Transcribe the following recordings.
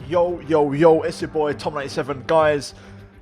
Yo, it's your boy Tom97. Guys,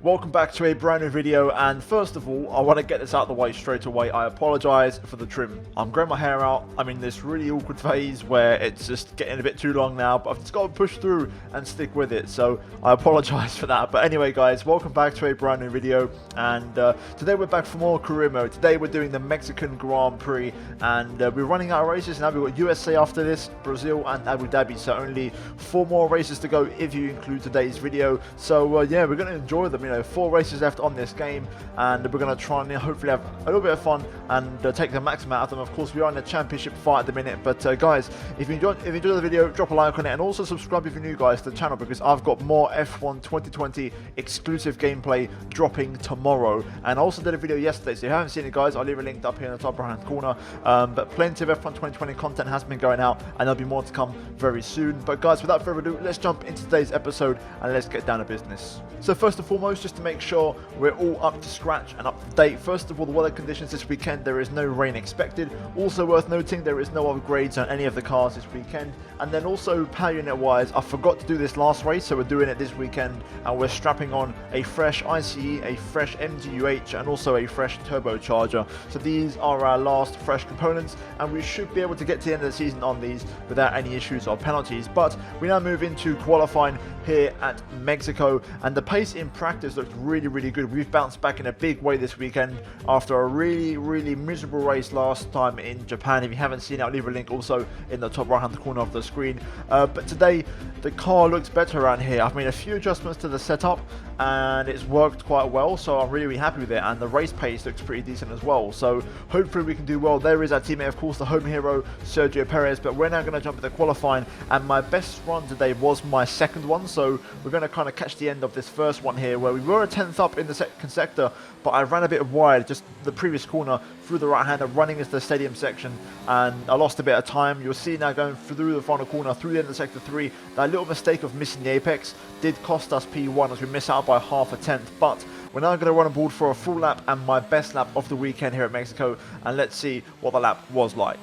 welcome back to a brand new video, and first of all, I want to get this out of the way straight away. I apologise for the trim. I'm growing my hair out. I'm in this really awkward phase where it's just getting a bit too long now, but I've just got to push through and stick with it, so I apologise for that. But anyway, guys, welcome back to a brand new video, and today we're back for more career mode. Today we're doing the Mexican Grand Prix, and we're running out of races now. We've got USA after this, Brazil and Abu Dhabi, so only 4 more races to go if you include today's video. So yeah, we're going to enjoy them. You know, 4 races left on this game, and we're going to try and hopefully have a little bit of fun and take the maximum out of them. Of course, we are in a championship fight at the minute, but guys, if you enjoyed the video, drop a like on it, and also subscribe if you're new, guys, to the channel, because I've got more F1 2020 exclusive gameplay dropping tomorrow. And I also did a video yesterday, so if you haven't seen it, guys, I'll leave a link up here in the top right hand corner. But plenty of F1 2020 content has been going out, and there'll be more to come very soon. But guys, without further ado, let's jump into today's episode and let's get down to business. So first and foremost, just to make sure we're all up to scratch and up to date, first of all, the weather conditions this weekend: there is no rain expected. Also worth noting, there is no upgrades on any of the cars this weekend. And then also, power unit wise, I forgot to do this last race, so we're doing it this weekend, and we're strapping on a fresh ICE, a fresh MGUH, and also a fresh turbocharger. So these are our last fresh components, and we should be able to get to the end of the season on these without any issues or penalties. But we now move into qualifying here at Mexico, and the pace in practice looked really good. We've bounced back in a big way this weekend after a really miserable race last time in Japan. If you haven't seen it, I'll leave a link also in the top right hand corner of the screen. But today the car looks better around here. I've made a few adjustments to the setup, and it's worked quite well, so I'm really happy with it, and the race pace looks pretty decent as well, so hopefully we can do well. There is our teammate, of course, the home hero, Sergio Perez. But we're now going to jump into qualifying, and my best run today was my second one, so we're going to kind of catch the end of this first one here, where we were a 10th up in the second sector, but I ran a bit wide, just the previous corner through the right hander, running into the stadium section, and I lost a bit of time. You'll see now going through the final corner, through the end of sector 3, that little mistake of missing the apex did cost us P1 as we miss out by half a tenth. But we're now going to run on board for a full lap, and my best lap of the weekend here at Mexico, and let's see what the lap was like.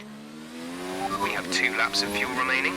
We have 2 laps of fuel remaining.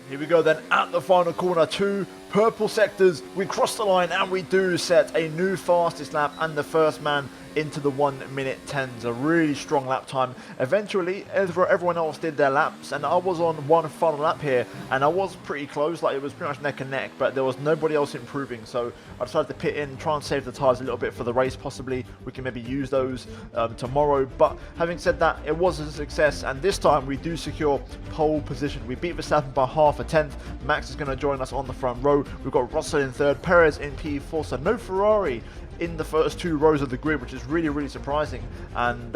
Here we go then, at the final corner, 2 purple sectors. We cross the line, and we do set a new fastest lap and the first man into the 1:10s. A really strong lap time. Eventually, everyone else did their laps, and I was on one final lap here, and I was pretty close. Like, it was pretty much neck and neck, but there was nobody else improving, so I decided to pit in, try and save the tyres a little bit for the race. Possibly we can maybe use those tomorrow. But having said that, it was a success, and this time we do secure pole position. We beat Verstappen by half a tenth. Max is going to join us on the front row. We've got Russell in third, Perez in P4, so no Ferrari in the first 2 rows of the grid, which is really surprising, and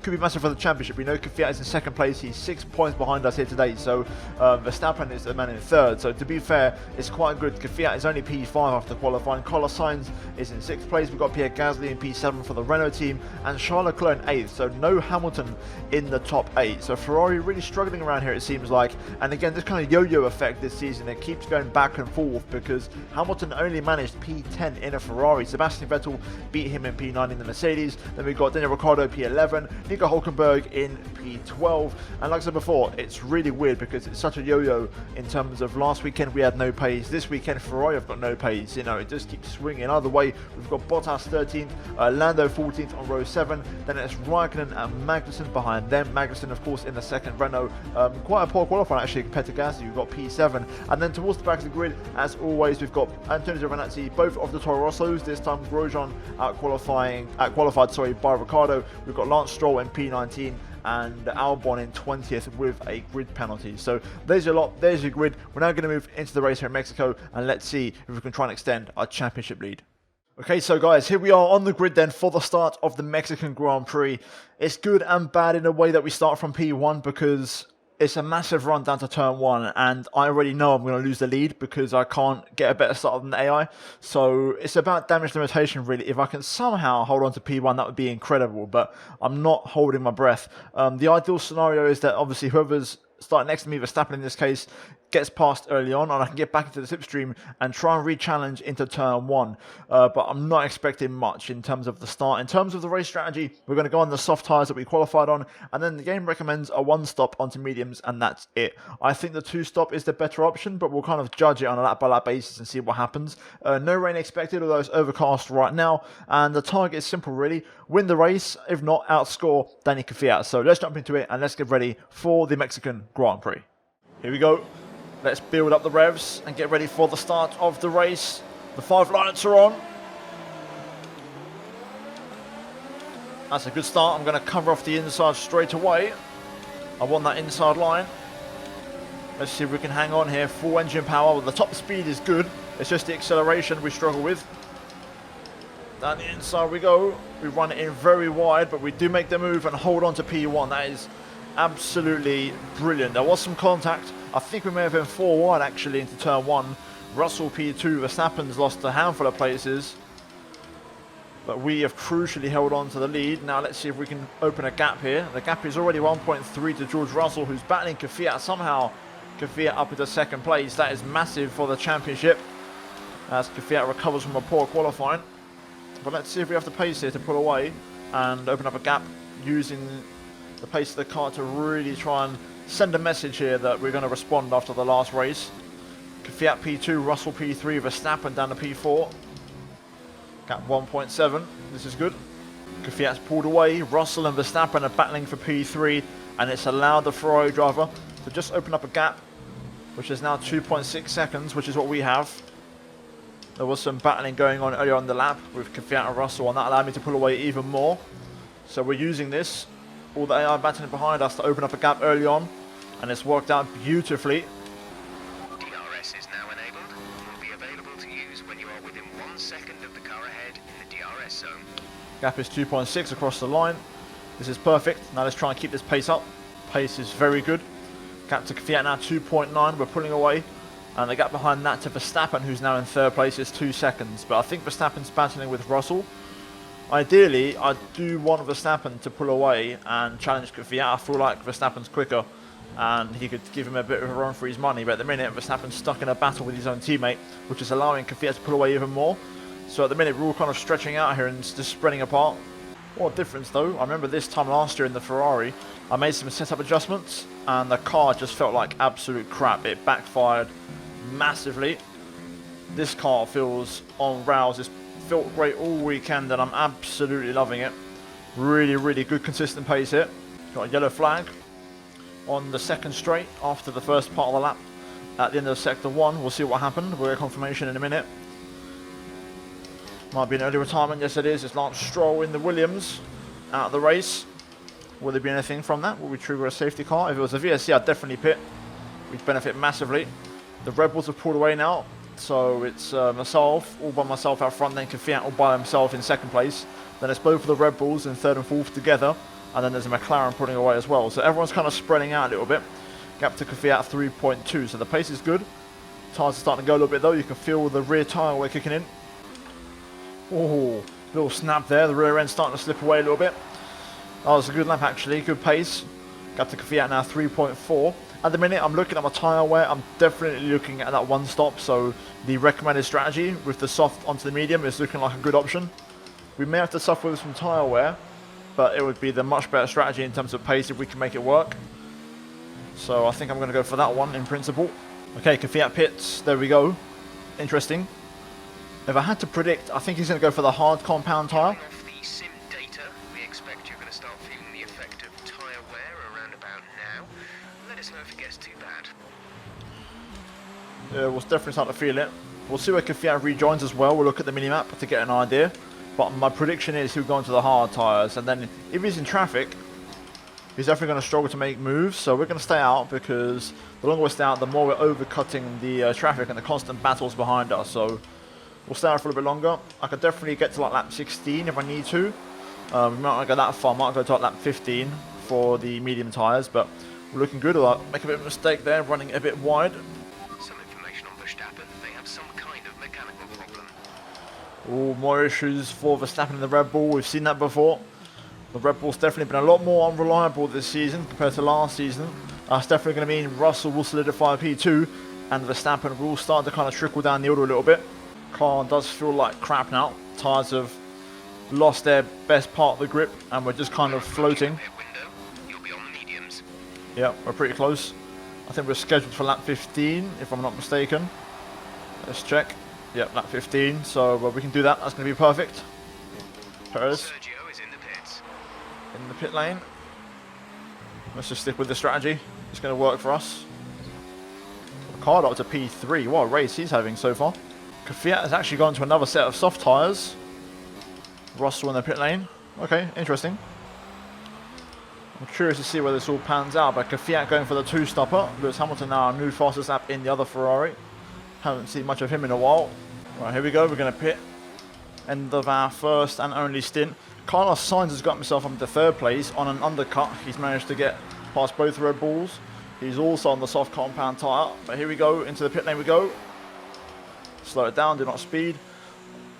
could be massive for the championship. We know Kvyat is in second place. He's 6 points behind us here today, so Verstappen is the man in third. So to be fair, it's quite good. Kvyat is only P5 after qualifying. Carlos Sainz is in 6th place. We've got Pierre Gasly in P7 for the Renault team, and Charles Leclerc in 8th. So no Hamilton in the top 8. So Ferrari really struggling around here, it seems like. And again, this kind of yo-yo effect this season, it keeps going back and forth, because Hamilton only managed P10 in a Ferrari. Sebastian Vettel beat him in P9 in the Mercedes. Then we've got Daniel Ricciardo P11. Nico Hulkenberg in P12. And like I said before, it's really weird because it's such a yo-yo in terms of last weekend we had no pace. This weekend Ferrari have got no pace. You know, it just keeps swinging. Either way, we've got Bottas 13th, Lando 14th on row 7. Then it's Raikkonen and Magnussen behind them. Magnussen, of course, in the second Renault. Quite a poor qualifying actually compared to Gasly. We've got P7. And then towards the back of the grid, as always, we've got Antonio Giovinazzi, both of the Toro Rossos. This time Grosjean qualified by Ricciardo. We've got Lance Stroll in P19 and Albon in 20th with a grid penalty. So there's your lot, there's your grid. We're now going to move into the race here in Mexico, and let's see if we can try and extend our championship lead. Okay, so guys, here we are on the grid then for the start of the Mexican Grand Prix. It's good and bad in a way that we start from P1 because it's a massive run down to turn 1, and I already know I'm going to lose the lead because I can't get a better start than the AI. So it's about damage limitation really. If I can somehow hold on to P1, that would be incredible, but I'm not holding my breath. The ideal scenario is that obviously whoever's starting next to me, Verstappen in this case, gets past early on, and I can get back into the slipstream and try and re-challenge into turn 1. But I'm not expecting much in terms of the start. In terms of the race strategy, we're going to go on the soft tyres that we qualified on, and then the game recommends a 1-stop onto mediums, and that's it. I think the 2-stop is the better option, but we'll kind of judge it on a lap-by-lap basis and see what happens. No rain expected, although it's overcast right now, and the target is simple really. Win the race, if not, outscore Danny Kvyat. So let's jump into it, and let's get ready for the Mexican Grand Prix. Here we go. Let's build up the revs and get ready for the start of the race. The 5 lights are on. That's a good start. I'm going to cover off the inside straight away. I want that inside line. Let's see if we can hang on here. Full engine power. Well, the top speed is good. It's just the acceleration we struggle with. Down the inside we go. We run it in very wide, but we do make the move and hold on to P1. That is absolutely brilliant. There was some contact. I think we may have been 4 wide actually into turn 1. Russell P2, Verstappen's lost a handful of places, but we have crucially held on to the lead. Now let's see if we can open a gap here. The gap is already 1.3 to George Russell, who's battling Kvyat. Somehow Kvyat up into second place. That is massive for the championship as Kvyat recovers from a poor qualifying. But let's see if we have the pace here to pull away and open up a gap using the pace of the car to really try and send a message here that we're going to respond after the last race. Kvyat P2, Russell P3, Verstappen down to P4. Gap 1.7, this is good. Kvyat's pulled away, Russell and Verstappen are battling for P3, and it's allowed the Ferrari driver to just open up a gap, which is now 2.6 seconds, which is what we have. There was some battling going on earlier on the lap with Kvyat and Russell, and that allowed me to pull away even more. So we're using this, all the AI battling behind us, to open up a gap early on, and it's worked out beautifully. DRS is now enabled. Will be available to use when you are within 1 second of the car ahead in the DRS zone. Gap is 2.6 across the line. This is perfect. Now let's try and keep this pace up. Pace is very good. Gap to Kvyat now 2.9. We're pulling away. And the gap behind that to Verstappen, who's now in 3rd place, is 2 seconds. But I think Verstappen's battling with Russell. Ideally, I do want Verstappen to pull away and challenge Kvyat. I feel like Verstappen's quicker and he could give him a bit of a run for his money. But at the minute, Verstappen's stuck in a battle with his own teammate, which is allowing Kvyat to pull away even more. So at the minute, we're all kind of stretching out here and just spreading apart. What a difference, though. I remember this time last year in the Ferrari, I made some setup adjustments and the car just felt like absolute crap. It backfired massively. This car feels on rails. It's felt great all weekend and I'm absolutely loving it. Really, really good consistent pace here. Got a yellow flag on the second straight after the first part of the lap at the end of sector 1. We'll see what happened. We'll get confirmation in a minute. Might be an early retirement. Yes, it is. It's Lance Stroll in the Williams out of the race. Will there be anything from that? Will we trigger a safety car? If it was a VSC, I'd definitely pit. We'd benefit massively. The Red Bulls have pulled away now. So it's myself, all by myself out front, then Kvyat all by himself in 2nd place. Then it's both of the Red Bulls in 3rd and 4th together. And then there's a McLaren pulling away as well. So everyone's kind of spreading out a little bit. Gap to Kvyat 3.2. So the pace is good. Tyres are starting to go a little bit though. You can feel the rear tyre we're kicking in. Oh, little snap there. The rear end's starting to slip away a little bit. That was a good lap actually. Good pace. Gap to Kvyat now 3.4. At the minute, I'm looking at my tyre wear. I'm definitely looking at that 1-stop. So the recommended strategy with the soft onto the medium is looking like a good option. We may have to suffer with some tyre wear but it would be the much better strategy in terms of pace if we can make it work. So I think I'm going to go for that one in principle. Okay, Kvyat pits. There we go. Interesting. If I had to predict, I think he's going to go for the hard compound tyre. Off the sim data, we expect you're going to start feeling the effect of tyre wear around about now. Let us know if it gets too bad. Yeah, we'll definitely start to feel it. We'll see where Kvyat rejoins as well. We'll look at the minimap to get an idea. But my prediction is he'll go into the hard tyres. And then if he's in traffic, he's definitely going to struggle to make moves. So we're going to stay out, because the longer we stay out, the more we're overcutting the traffic and the constant battles behind us. So we'll stay out for a little bit longer. I could definitely get to like lap 16 if I need to. We might not go that far. I might go to like lap 15 for the medium tyres. But we're looking good. I'll make a bit of a mistake there, running a bit wide. Some information on Verstappen. They have some kind of mechanical problem. Oh, more issues for Verstappen in the Red Bull. We've seen that before. The Red Bull's definitely been a lot more unreliable this season compared to last season. That's definitely going to mean Russell will solidify P2 and Verstappen will start to kind of trickle down the order a little bit. Car does feel like crap now. Tyres have lost their best part of the grip and we're just kind of floating. You'll be on the mediums. Yeah, we're pretty close. I think we're scheduled for lap 15 if I'm not mistaken. Let's check. Yep, lap 15, so we can do that. That's going to be perfect. Perez Sergio is in the pits. in the pit lane. Let's just stick with the strategy. It's going to work for us. Ricardo up to P3. What a race he's having so far. Kvyat has actually gone to another set of soft tyres. Russell in the pit lane. Okay, interesting. I'm curious to see where this all pans out, but Kvyat going for the two-stopper. Lewis Hamilton now, new fastest lap in the other Ferrari. Haven't seen much of him in a while. Right, here we go. We're going to pit. End of our first and only stint. Carlos Sainz has got himself up into third place on an undercut. He's managed to get past both Red Bulls. He's also on the soft compound tyre. But here we go. Into the pit lane we go. Slow it down. Do not speed.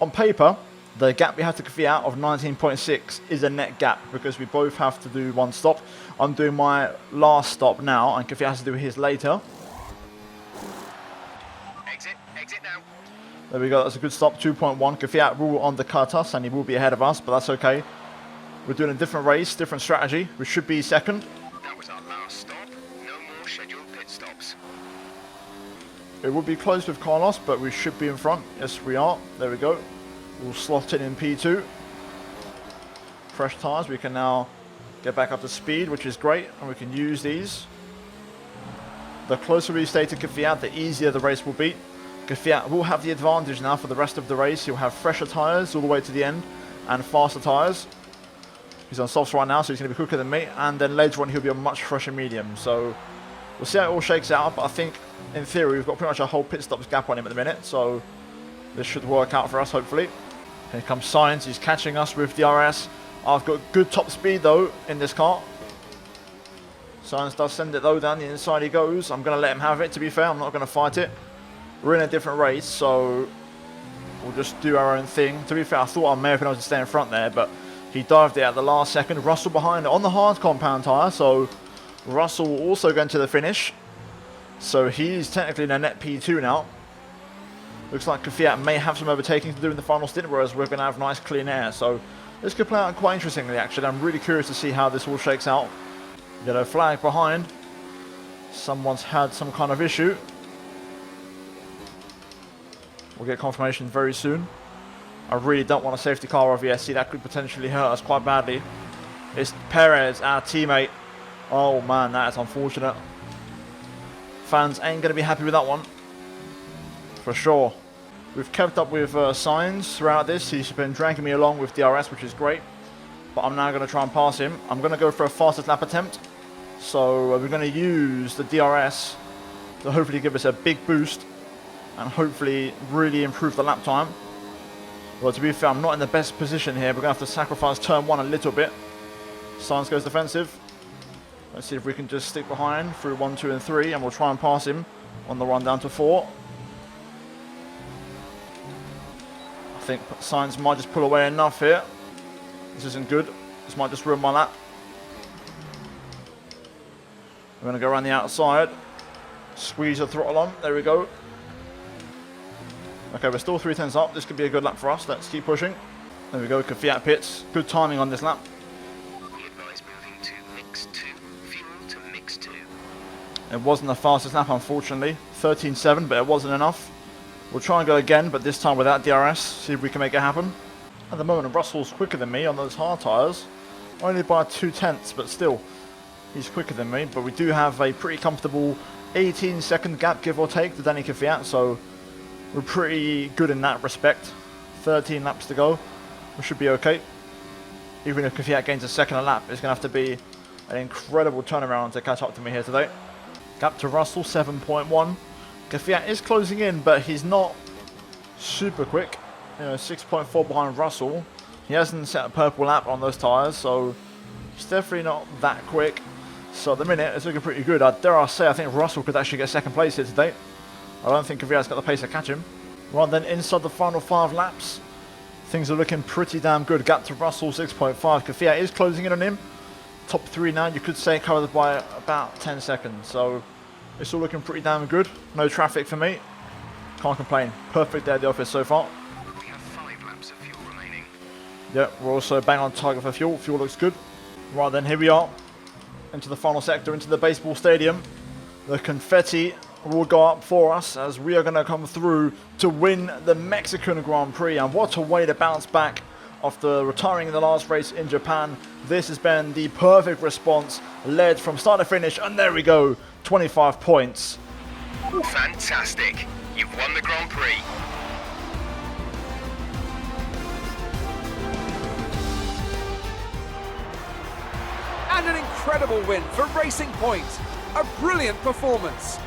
On paper, the gap we have to Kvyat of 19.6 is a net gap because we both have to do one stop. I'm doing my last stop now and Kvyat has to do his later. Exit now. There we go, that's a good stop, 2.1. Kvyat will undercut us and he will be ahead of us, but that's okay. We're doing a different race, different strategy. We should be second. That was our last stop. No more scheduled pit stops. It will be close with Carlos, but we should be in front. Yes, we are. There we go. We'll slot in P2. Fresh tyres, we can now get back up to speed, which is great, and we can use these. The closer we stay to Kvyat, the easier the race will be. Kvyat will have the advantage now for the rest of the race. He'll have fresher tyres all the way to the end and faster tyres. He's on softs right now, so he's going to be quicker than me. And then later on, he'll be a much fresher medium. So we'll see how it all shakes out. But I think, in theory, we've got pretty much a whole pit stops gap on him at the minute. So this should work out for us, hopefully. Here comes Sainz. He's catching us with DRS. I've got good top speed, though, in this car. Sainz does send it, though. Down the inside he goes. I'm going to let him have it, to be fair. I'm not going to fight it. We're in a different race, so we'll just do our own thing. To be fair, I thought I may have been able to stay in front there, but he dived it at the last second. Russell behind on the hard compound tyre, so Russell will also go into the finish. So he's technically in a net P2 now. Looks like Kvyat may have some overtaking to do in the final stint, whereas we're going to have nice clean air. So this could play out quite interestingly, actually. I'm really curious to see how this all shakes out. Yellow flag behind. Someone's had some kind of issue. We'll get confirmation very soon. I really don't want a safety car over VSC. That could potentially hurt us quite badly. It's Perez, our teammate. Oh man, that is unfortunate. Fans ain't going to be happy with that one. For sure. We've kept up with Sainz throughout this. He's been dragging me along with DRS, which is great. But I'm now going to try and pass him. I'm going to go for a fastest lap attempt. So we're going to use the DRS to hopefully give us a big boost. And hopefully really improve the lap time. Well, to be fair, I'm not in the best position here. We're going to have to sacrifice turn 1 a little bit. Sainz goes defensive. Let's see if we can just stick behind through 1, 2 and 3. And we'll try and pass him on the run down to 4. I think Sainz might just pull away enough here. This isn't good. This might just ruin my lap. We're going to go around the outside. Squeeze the throttle on. There we go. Okay, we're still 3/10 up. This could be a good lap for us. Let's keep pushing. There we go. Kvyat pits. Good timing on this lap. It wasn't the fastest lap, unfortunately. 13.7, but it wasn't enough. We'll try and go again, but this time without DRS. See if we can make it happen. At the moment, Russell's quicker than me on those hard tyres. Only by 0.2, but still, he's quicker than me. But we do have a pretty comfortable 18-second gap, give or take, to Danny Kvyat. So we're pretty good in that respect. 13 laps to go. We should be okay. Even if Kvyat gains a second a lap, it's going to have to be an incredible turnaround to catch up to me here today. Gap to Russell, 7.1. Kvyat is closing in, but he's not super quick. 6.4 behind Russell. He hasn't set a purple lap on those tyres, so he's definitely not that quick. So at the minute, it's looking pretty good. Dare I say, I think Russell could actually get second place here today. I don't think Kvyat's got the pace to catch him. Right then, inside the final 5 laps, things are looking pretty damn good. Gap to Russell, 6.5. Kvyat is closing in on him. Top 3 now, you could say, covered by about 10 seconds. So it's all looking pretty damn good. No traffic for me. Can't complain. Perfect day at the office so far. We have 5 laps of fuel remaining. Yeah, we're also bang on target for fuel. Fuel looks good. Right then, here we are. Into the final sector, into the baseball stadium. The confetti will go up for us as we are going to come through to win the Mexican Grand Prix. And what a way to bounce back after retiring in the last race in Japan. This has been the perfect response, led from start to finish, and there we go, 25 points. Fantastic. You've won the Grand Prix. And an incredible win for Racing Point. A brilliant performance.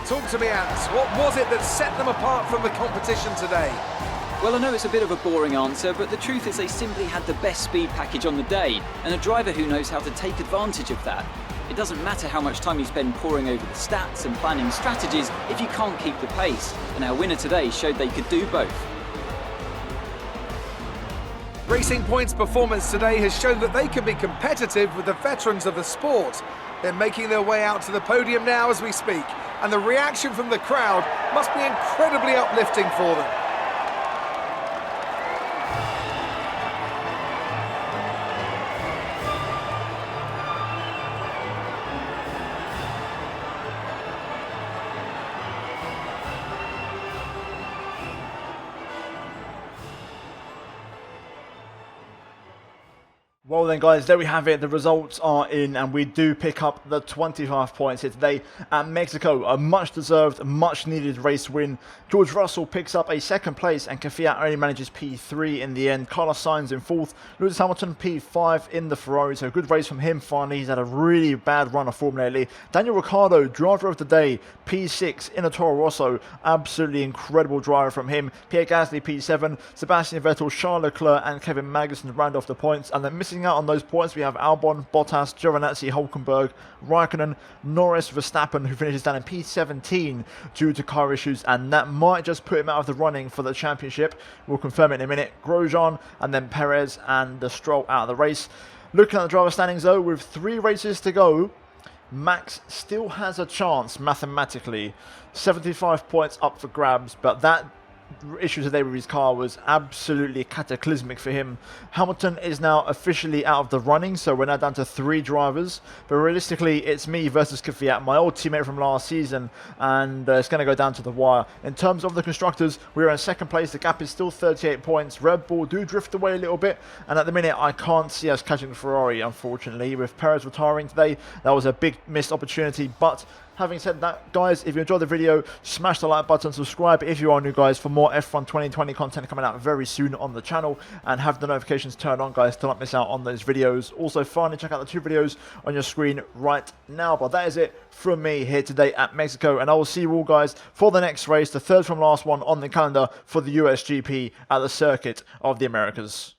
Talk to me, Ants. What was it that set them apart from the competition today? Well, I know it's a bit of a boring answer, but the truth is they simply had the best speed package on the day, and a driver who knows how to take advantage of that. It doesn't matter how much time you spend poring over the stats and planning strategies if you can't keep the pace, and our winner today showed they could do both. Racing Point's performance today has shown that they can be competitive with the veterans of the sport. They're making their way out to the podium now as we speak, and the reaction from the crowd must be incredibly uplifting for them. Well then guys, there we have it. The results are in and we do pick up the 25 points here today at Mexico. A much deserved, much needed race win. George Russell picks up a second place and Kvyat only manages P3 in the end. Carlos Sainz in fourth. Lewis Hamilton P5 in the Ferrari. So good race from him finally. He's had a really bad run of form lately. Daniel Ricciardo, driver of the day, P6 in a Toro Rosso. Absolutely incredible driver from him. Pierre Gasly P7. Sebastian Vettel, Charles Leclerc and Kevin Magnussen round off the points. And then missing out on those points, we have Albon, Bottas, Giovinazzi, Hulkenberg, Raikkonen, Norris, Verstappen, who finishes down in P17 due to car issues, and that might just put him out of the running for the championship. We'll confirm it in a minute. Grosjean and then Perez and Stroll out of the race. Looking at the driver standings though, with 3 races to go, Max still has a chance mathematically. 75 points up for grabs, but that issue today with his car was absolutely cataclysmic for him. Hamilton is now officially out of the running, so we're now down to 3 drivers, but realistically it's me versus Kvyat, my old teammate from last season, and it's going to go down to the wire. In terms of the constructors, we're in second place. The gap is still 38 points. Red Bull do drift away a little bit, and at the minute I can't see us catching Ferrari, unfortunately. With Perez retiring today, that was a big missed opportunity. But having said that, guys, if you enjoyed the video, smash the like button, subscribe if you are new, guys, for more F1 2020 content coming out very soon on the channel, and have the notifications turned on, guys, to not miss out on those videos. Also, finally, check out the 2 videos on your screen right now. But that is it from me here today at Mexico, and I will see you all, guys, for the next race, the 3rd from last one on the calendar for the USGP at the Circuit of the Americas.